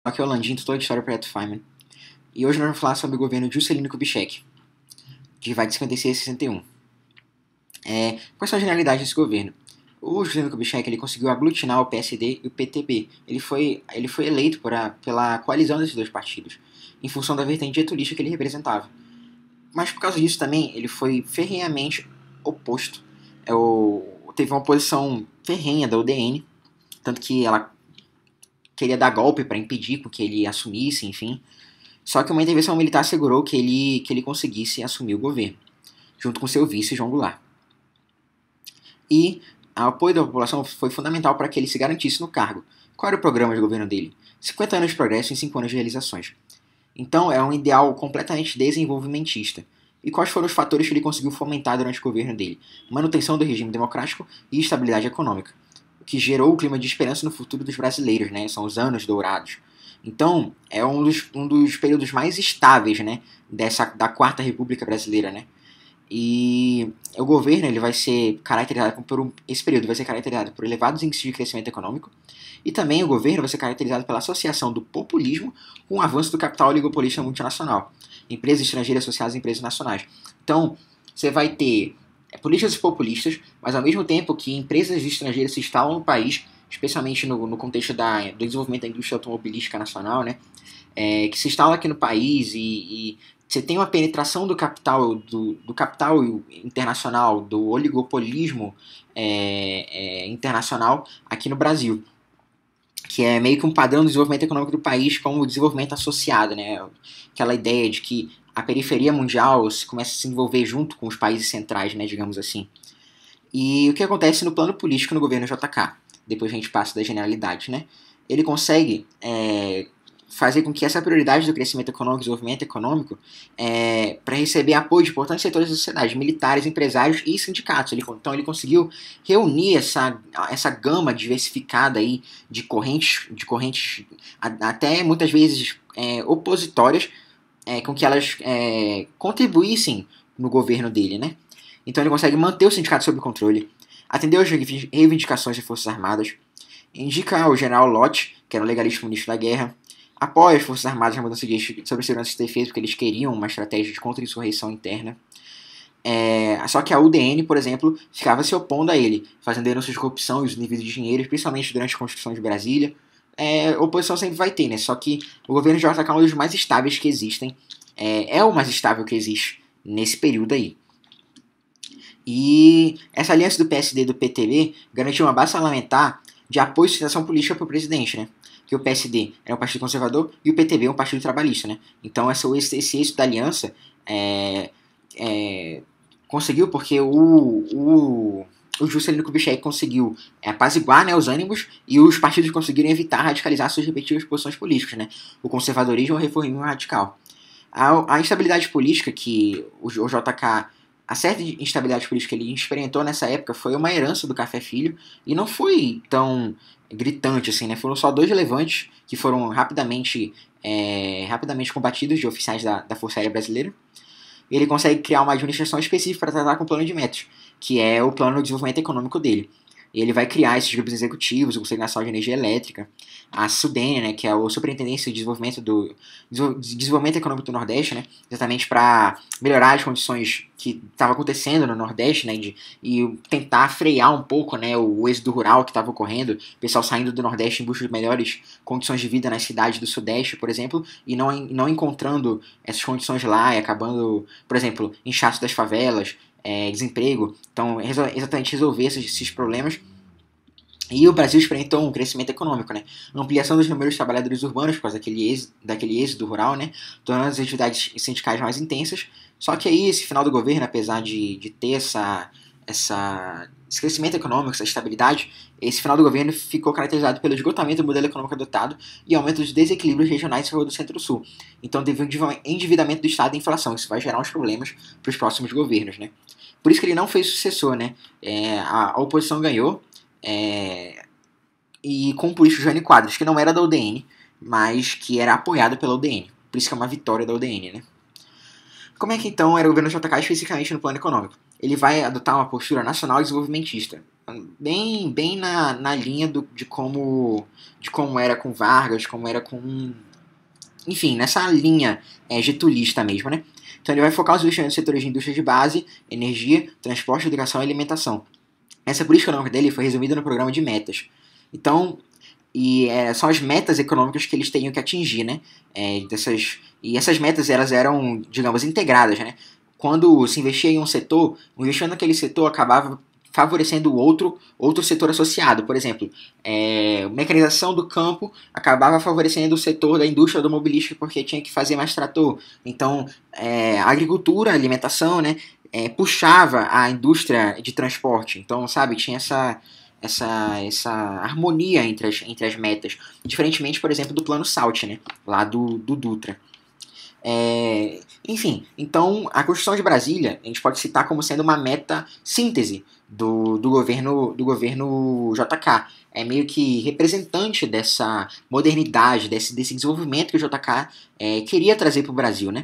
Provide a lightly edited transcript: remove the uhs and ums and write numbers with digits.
Aqui é o Landim, tutor de História para Projeto Feynman. E hoje nós vamos falar sobre o governo de Juscelino Kubitschek, que vai de 56 a 61. Quais são as generalidades desse governo? O Juscelino Kubitschek ele conseguiu aglutinar o PSD e o PTB. Ele foi eleito pela coalizão desses dois partidos, em função da vertente getulista que ele representava. Mas por causa disso também, ele foi ferrenhamente oposto. Teve uma oposição ferrenha da UDN, tanto que ela queria dar golpe para impedir que ele assumisse, enfim. Só que uma intervenção militar assegurou que ele conseguisse assumir o governo, junto com seu vice, João Goulart. E o apoio da população foi fundamental para que ele se garantisse no cargo. Qual era o programa de governo dele? 50 anos de progresso em 5 anos de realizações. Então é um ideal completamente desenvolvimentista. E quais foram os fatores que ele conseguiu fomentar durante o governo dele? Manutenção do regime democrático e estabilidade econômica, o que gerou o clima de esperança no futuro dos brasileiros, né? São os anos dourados. Então, é um dos períodos mais estáveis, né, da Quarta República Brasileira, né? E o governo ele vai ser caracterizado esse período vai ser caracterizado por elevados índices de crescimento econômico, e também o governo vai ser caracterizado pela associação do populismo com o avanço do capital oligopolista multinacional, empresas estrangeiras associadas a empresas nacionais. Então, você vai ter políticas populistas, mas ao mesmo tempo que empresas estrangeiras se instalam no país, especialmente no contexto do desenvolvimento da indústria automobilística nacional, né, que se instala aqui no país e você tem uma penetração do capital internacional, do oligopolismo internacional aqui no Brasil, que é meio que um padrão do desenvolvimento econômico do país com o desenvolvimento associado, né? Aquela ideia de que a periferia mundial começa a se envolver junto com os países centrais, né, digamos assim. E o que acontece no plano político no governo JK? Depois a gente passa das generalidades, né? Ele consegue fazer com que essa prioridade do crescimento econômico, desenvolvimento econômico, para receber apoio de importantes setores da sociedade, militares, empresários e sindicatos. Então ele conseguiu reunir essa gama diversificada aí de correntes até muitas vezes opositórias, com que elas contribuíssem no governo dele, né? Então ele consegue manter o sindicato sob controle, atender às reivindicações das Forças Armadas, indica o general Lott, que era um legalista ministro da guerra, apoia as Forças Armadas na mudança de eixo sobre segurança e defesa, porque eles queriam uma estratégia de contra-insurreição interna. Só que a UDN, por exemplo, ficava se opondo a ele, fazendo denúncias de corrupção e os níveis de dinheiro, principalmente durante a Constituição de Brasília. Oposição sempre vai ter, né? Só que o governo de JK é um dos mais estáveis que existem. É o mais estável que existe nesse período aí. E essa aliança do PSD e do PTB garantiu uma base parlamentar de apoio e sustentação política para o presidente, né? Que o PSD é um partido conservador e o PTB é um partido trabalhista, né? Então esse êxito da aliança conseguiu porque o Juscelino Kubitschek conseguiu apaziguar, né, os ânimos, e os partidos conseguiram evitar radicalizar suas respectivas posições políticas, né? O conservadorismo e o reformismo radical. A instabilidade política que o JK, a certa instabilidade política que ele experimentou nessa época foi uma herança do Café Filho, e não foi tão gritante assim, né? Foram só 2 relevantes que foram rapidamente combatidos de oficiais da Força Aérea Brasileira. E ele consegue criar uma administração específica para tratar com o plano de metas, que é o plano de desenvolvimento econômico dele. E ele vai criar esses grupos executivos, o Conselho Nacional de Energia Elétrica, a SUDENE, né, que é a Superintendência de Desenvolvimento Econômico do Nordeste, né, exatamente para melhorar as condições que estavam acontecendo no Nordeste, né, e tentar frear um pouco, né, o êxodo rural que estava ocorrendo, o pessoal saindo do Nordeste em busca de melhores condições de vida nas cidades do Sudeste, por exemplo, e não encontrando essas condições lá e acabando, por exemplo, inchaço das favelas, desemprego. Então, exatamente resolver esses problemas. E o Brasil experimentou um crescimento econômico, né? Ampliação dos números de trabalhadores urbanos por causa daquele êxodo rural, né? Tornando as atividades sindicais mais intensas. Só que aí, esse final do governo, apesar de ter esse crescimento econômico, essa estabilidade, esse final do governo ficou caracterizado pelo esgotamento do modelo econômico adotado e aumento dos desequilíbrios regionais do Centro-Sul. Então, teve um endividamento do Estado e inflação. Isso vai gerar uns problemas para os próximos governos, né? Por isso que ele não fez sucessor, né? A oposição ganhou, e com o político Jânio Quadros, que não era da UDN, mas que era apoiado pela UDN. Por isso que é uma vitória da UDN, né? Como é que então era o governo JK especificamente no plano econômico? ele vai adotar uma postura nacional desenvolvimentista, bem na linha de como era com Vargas, como era com, enfim, nessa linha getulista mesmo, né? Então ele vai focar os investimentos nos setores de indústria de base, energia, transporte, educação e alimentação. Essa política econômica dele foi resumida no programa de metas. Então, são as metas econômicas que eles teriam que atingir, né? E essas metas elas eram, digamos, integradas, né? Quando se investia em um setor, o investimento naquele setor acabava favorecendo outro setor associado. Por exemplo, mecanização do campo acabava favorecendo o setor da indústria automobilística porque tinha que fazer mais trator. Então, a agricultura, a alimentação, né, puxava a indústria de transporte. Então, sabe, tinha essa harmonia entre as metas. Diferentemente, por exemplo, do plano SALT, né, lá do Dutra. Enfim, então a Constituição de Brasília a gente pode citar como sendo uma meta síntese do governo JK. É meio que representante dessa modernidade, desse desenvolvimento que o JK queria trazer para o Brasil, né?